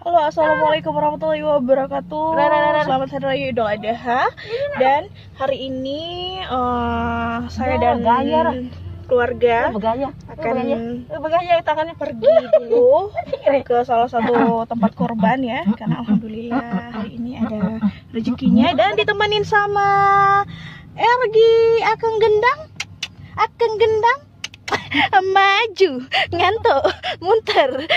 Halo, assalamualaikum warahmatullahi wabarakatuh. Selamat Hari Raya Idul Adha. Dan hari ini saya dan keluarga akan pergi dulu ke salah satu tempat kurban ya, karena alhamdulillah hari ini ada rezekinya dan ditemenin sama Ergi Akang Gendang maju ngantuk muter.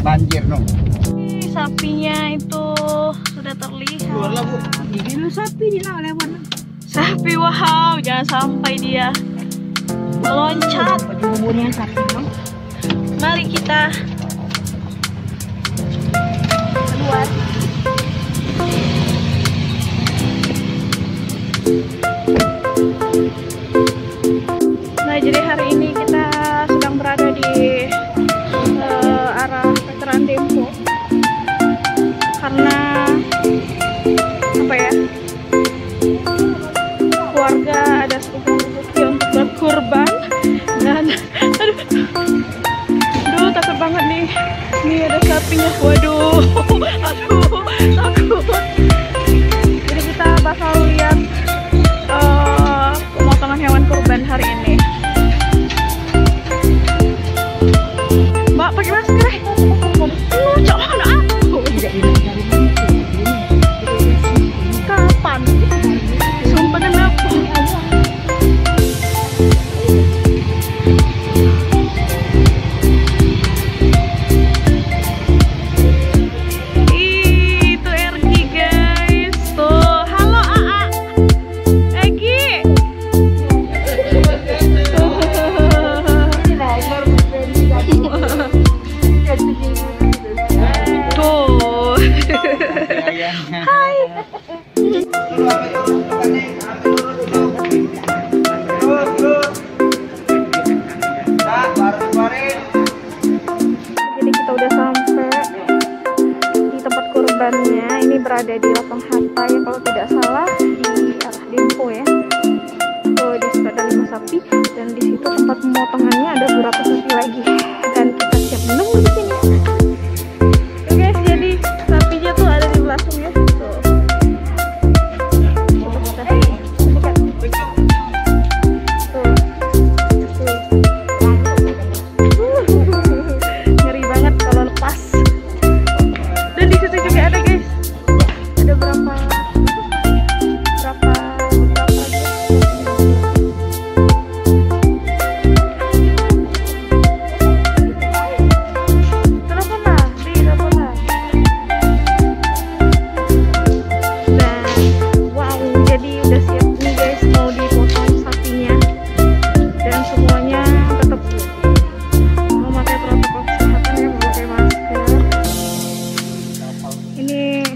Banjir dong. Sapinya itu sudah terlihat. Keluarlah Bu. Ini lu sapi di lewat. Sapi, wow, jangan sampai dia meloncat. Umurnya sapi dong. Mari kita keluar. Nah, jadi hari ini kita sedang berada di arah Veteran Dempo karena apa ya, keluarga ada sedikit rezeki untuk berkurban dan aduh takut banget nih, ada sapinya, waduh takut. Jadi kita bakal lihat pemotongan hewan kurban hari ini. Mbak pakai masker. Kapan? Sumpah kenapa? Itu Ergi guys. Tuh, halo AA. Ergi. Tuh. Hai. Jadi kita udah sampai di tempat kurbannya. Ini berada di Lapang Hatta ya kalau tidak salah, di arah Dempo ya. Tuh, di situ ada 5 sapi dan di situ tempat pemotongannya ada beberapa sapi lagi. Dan kita siap menunggu di sini. Oke guys, jadi sapinya tuh ada di belakang ya. Tuh. Ngeri banget kalau lepas. Dan di situ juga ada guys. Ada berapa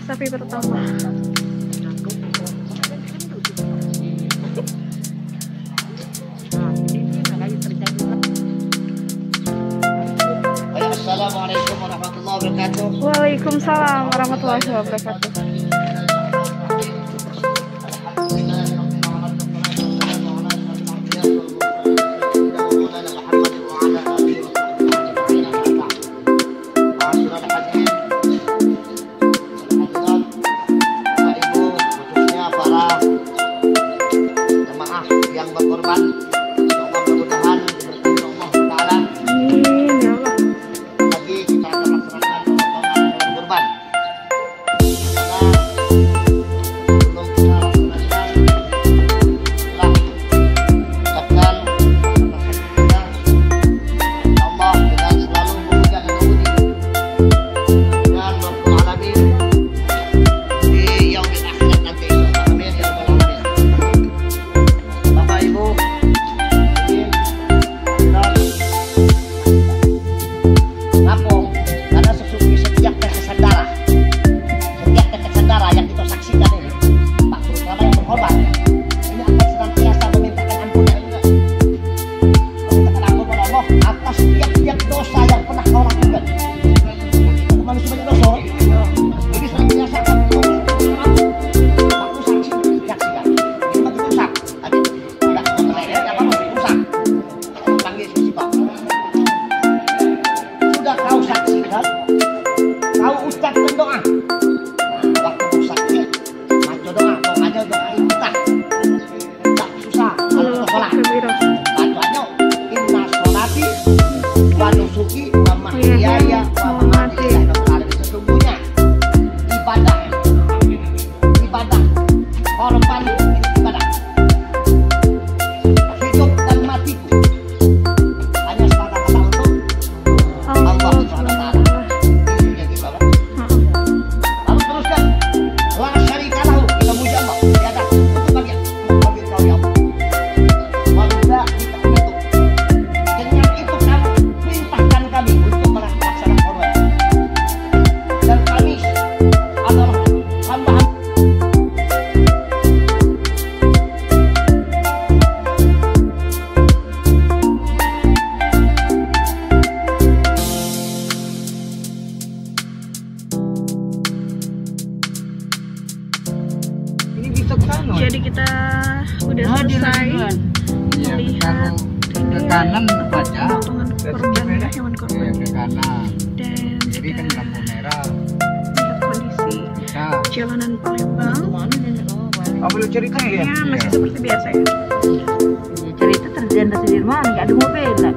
sapi pertama. Assalamualaikum warahmatullahi wabarakatuh. Waalaikumsalam warahmatullahi wabarakatuh. Jadi kita udah selesai melihat ke kanan aja. potongan korban ya, hewan korban. Ke kanan. Dan Jadi kan kita lampu merah. lihat kondisi Nah, jalanan Palembang. apa lu cerita ya? Ya masih seperti biasa ya. Cerita terjadi di mana? Nggak ada mobil lah.